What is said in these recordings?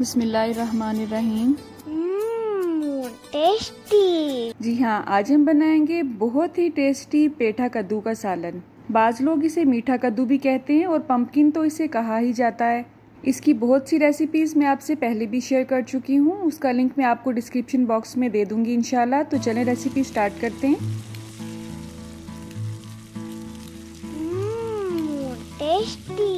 बिस्मिल्लाहिर्रहमानिर्रहीम। टेस्टी। जी हाँ, आज हम बनाएंगे बहुत ही टेस्टी पेठा कद्दू का सालन। बाज लोग इसे मीठा कद्दू भी कहते हैं और पंपकिन तो इसे कहा ही जाता है। इसकी बहुत सी रेसिपीज मैं आपसे पहले भी शेयर कर चुकी हूँ, उसका लिंक मैं आपको डिस्क्रिप्शन बॉक्स में दे दूंगी इंशाल्लाह। तो चलें रेसिपी स्टार्ट करते हैं। टेस्टी।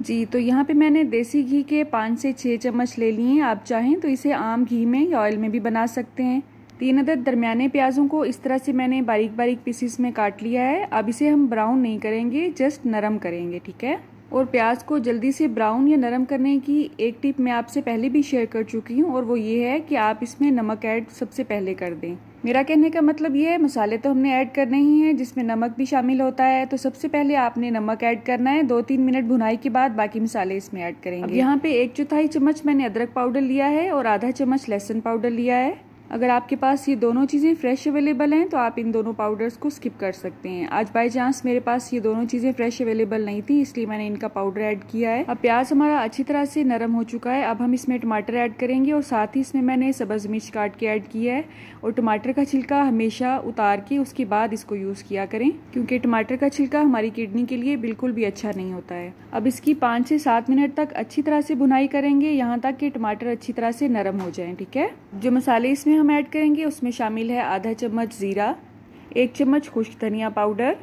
जी, तो यहाँ पे मैंने देसी घी के 5 से 6 चम्मच ले लिए हैं। आप चाहें तो इसे आम घी में या ऑयल में भी बना सकते हैं। 3 अदद दरमियाने प्याजों को इस तरह से मैंने बारीक बारीक पीसेस में काट लिया है। अब इसे हम ब्राउन नहीं करेंगे, जस्ट नरम करेंगे, ठीक है। और प्याज को जल्दी से ब्राउन या नरम करने की एक टिप मैं आपसे पहले भी शेयर कर चुकी हूँ, और वो ये है कि आप इसमें नमक ऐड सबसे पहले कर दें। मेरा कहने का मतलब ये है, मसाले तो हमने ऐड करने ही हैं जिसमें नमक भी शामिल होता है। तो सबसे पहले आपने नमक ऐड करना है। 2-3 मिनट भुनाई के बाद बाकी मसाले इसमें ऐड करेंगे। अब यहाँ पे 1/4 चम्मच मैंने अदरक पाउडर लिया है और आधा चम्मच लहसुन पाउडर लिया है। अगर आपके पास ये दोनों चीज़ें फ्रेश अवेलेबल हैं तो आप इन दोनों पाउडर्स को स्किप कर सकते हैं। आज बाय चांस मेरे पास ये दोनों चीज़ें फ्रेश अवेलेबल नहीं थी, इसलिए मैंने इनका पाउडर ऐड किया है। अब प्याज हमारा अच्छी तरह से नरम हो चुका है। अब हम इसमें टमाटर ऐड करेंगे और साथ ही इसमें मैंने सब्ज मिर्च काट के ऐड किया है। और टमाटर का छिलका हमेशा उतार के उसके बाद इसको यूज़ किया करें, क्योंकि टमाटर का छिलका हमारी किडनी के लिए बिल्कुल भी अच्छा नहीं होता है। अब इसकी 5 से 7 मिनट तक अच्छी तरह से भुनाई करेंगे, यहाँ तक कि टमाटर अच्छी तरह से नरम हो जाए, ठीक है। जो मसाले इसमें हम ऐड करेंगे उसमें शामिल है आधा चम्मच जीरा, 1 चम्मच खुश्क धनिया पाउडर,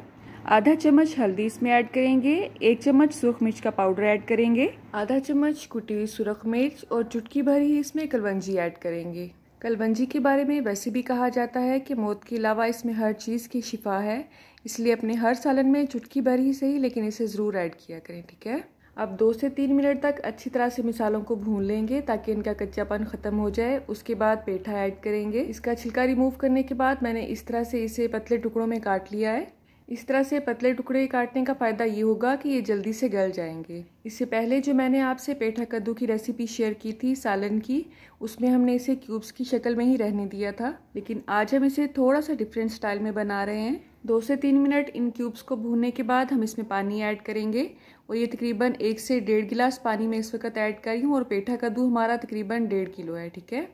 आधा चम्मच हल्दी इसमें ऐड करेंगे, 1 चम्मच सुरख मिर्च का पाउडर ऐड करेंगे, आधा चम्मच कुटी हुई सुरख मिर्च और चुटकी भर ही इसमें कलवंजी ऐड करेंगे। कलवंजी के बारे में वैसे भी कहा जाता है कि मौत के अलावा इसमें हर चीज़ की शिफा है, इसलिए अपने हर सालन में चुटकी भर ही सही लेकिन इसे ज़रूर ऐड किया करें, ठीक है। अब 2 से 3 मिनट तक अच्छी तरह से मसालों को भून लेंगे ताकि इनका कच्चापन ख़त्म हो जाए। उसके बाद पेठा ऐड करेंगे। इसका छिलका रिमूव करने के बाद मैंने इस तरह से इसे पतले टुकड़ों में काट लिया है। इस तरह से पतले टुकड़े काटने का फ़ायदा ये होगा कि ये जल्दी से गल जाएंगे। इससे पहले जो मैंने आपसे पेठा कद्दू की रेसिपी शेयर की थी सालन की, उसमें हमने इसे क्यूब्स की शक्ल में ही रहने दिया था, लेकिन आज हम इसे थोड़ा सा डिफरेंट स्टाइल में बना रहे हैं। 2 से 3 मिनट इन क्यूब्स को भूनने के बाद हम इसमें पानी ऐड करेंगे और ये तकरीबन 1 से 1.5 गिलास पानी में इस वक्त ऐड कर रही हूँ। और पेठा कद्दू हमारा तकरीबन 1.5 किलो है, ठीक है।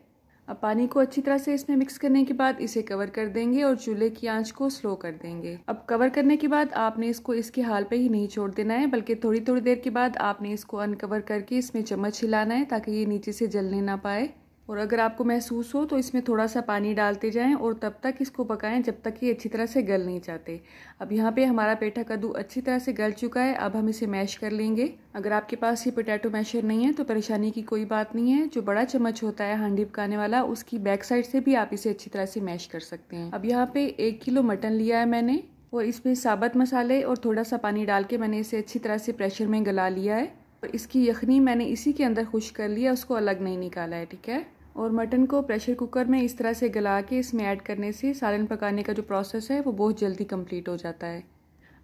अब पानी को अच्छी तरह से इसमें मिक्स करने के बाद इसे कवर कर देंगे और चूल्हे की आंच को स्लो कर देंगे। अब कवर करने के बाद आपने इसको इसके हाल पे ही नहीं छोड़ देना है, बल्कि थोड़ी थोड़ी देर के बाद आपने इसको अनकवर करके इसमें चम्मच हिलाना है ताकि ये नीचे से जलने ना पाए। और अगर आपको महसूस हो तो इसमें थोड़ा सा पानी डालते जाएं और तब तक इसको पकाएं जब तक ये अच्छी तरह से गल नहीं जाते। अब यहाँ पे हमारा पेठा कद्दू अच्छी तरह से गल चुका है। अब हम इसे मैश कर लेंगे। अगर आपके पास ये पोटैटो मैशर नहीं है तो परेशानी की कोई बात नहीं है। जो बड़ा चम्मच होता है हांडी पकाने वाला, उसकी बैक साइड से भी आप इसे अच्छी तरह से मैश कर सकते हैं। अब यहाँ पे 1 किलो मटन लिया है मैंने और इसमें साबुत मसाले और थोड़ा सा पानी डाल के मैंने इसे अच्छी तरह से प्रेशर में गला लिया है। और इसकी यखनी मैंने इसी के अंदर खुश्क कर लिया, उसको अलग नहीं निकाला है, ठीक है। और मटन को प्रेशर कुकर में इस तरह से गला के इसमें ऐड करने से सालन पकाने का जो प्रोसेस है वो बहुत जल्दी कंप्लीट हो जाता है।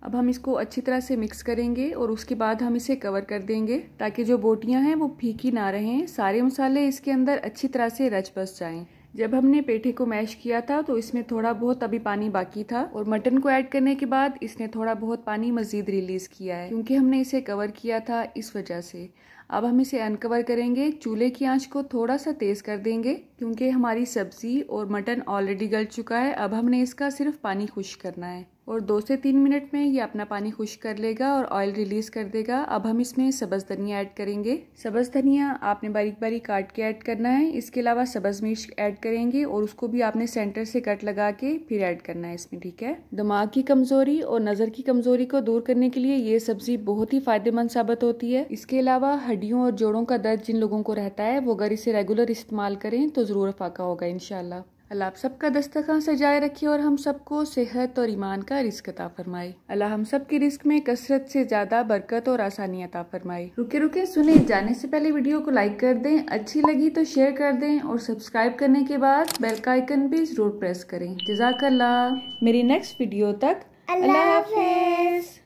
अब हम इसको अच्छी तरह से मिक्स करेंगे और उसके बाद हम इसे कवर कर देंगे ताकि जो बोटियां हैं वो फीकी ना रहें, सारे मसाले इसके अंदर अच्छी तरह से रच बस जाएं। जब हमने पेठे को मैश किया था तो इसमें थोड़ा बहुत अभी पानी बाकी था और मटन को ऐड करने के बाद इसने थोड़ा बहुत पानी मजीद रिलीज किया है, क्योंकि हमने इसे कवर किया था इस वजह से। अब हम इसे अनकवर करेंगे, चूल्हे की आंच को थोड़ा सा तेज कर देंगे क्योंकि हमारी सब्जी और मटन ऑलरेडी गल चुका है। अब हमने इसका सिर्फ पानी खुश्क करना है और 2 से 3 मिनट में ये अपना पानी खुश्क कर लेगा और ऑयल रिलीज कर देगा। अब हम इसमें सब्ज धनिया ऐड करेंगे। सब्ज धनिया आपने बारीक बारीक काट के ऐड करना है। इसके अलावा सब्ज मिर्च ऐड करेंगे और उसको भी आपने सेंटर से कट लगा के फिर ऐड करना है इसमें, ठीक है। दिमाग की कमजोरी और नजर की कमजोरी को दूर करने के लिए ये सब्जी बहुत ही फायदेमंद साबित होती है। इसके अलावा हड्डियों और जोड़ों का दर्द जिन लोगों को रहता है वो अगर इसे रेगुलर इस्तेमाल करें तो जरूर फाका होगा इंशाल्लाह। अल्लाह आप सबका दस्तरखान सजाए रखे और हम सबको सेहत और ईमान का रिस्क अता फरमाए। अल्लाह हम सब के रिस्क में कसरत से ज्यादा बरकत और आसानी अता फरमाए। रुके रुके सुने, जाने से पहले वीडियो को लाइक कर दें, अच्छी लगी तो शेयर कर दें और सब्सक्राइब करने के बाद बेल का आइकन भी जरूर प्रेस करें। जज़ाकल्लाह। मेरी नेक्स्ट वीडियो तक अल्लाह हाफिज।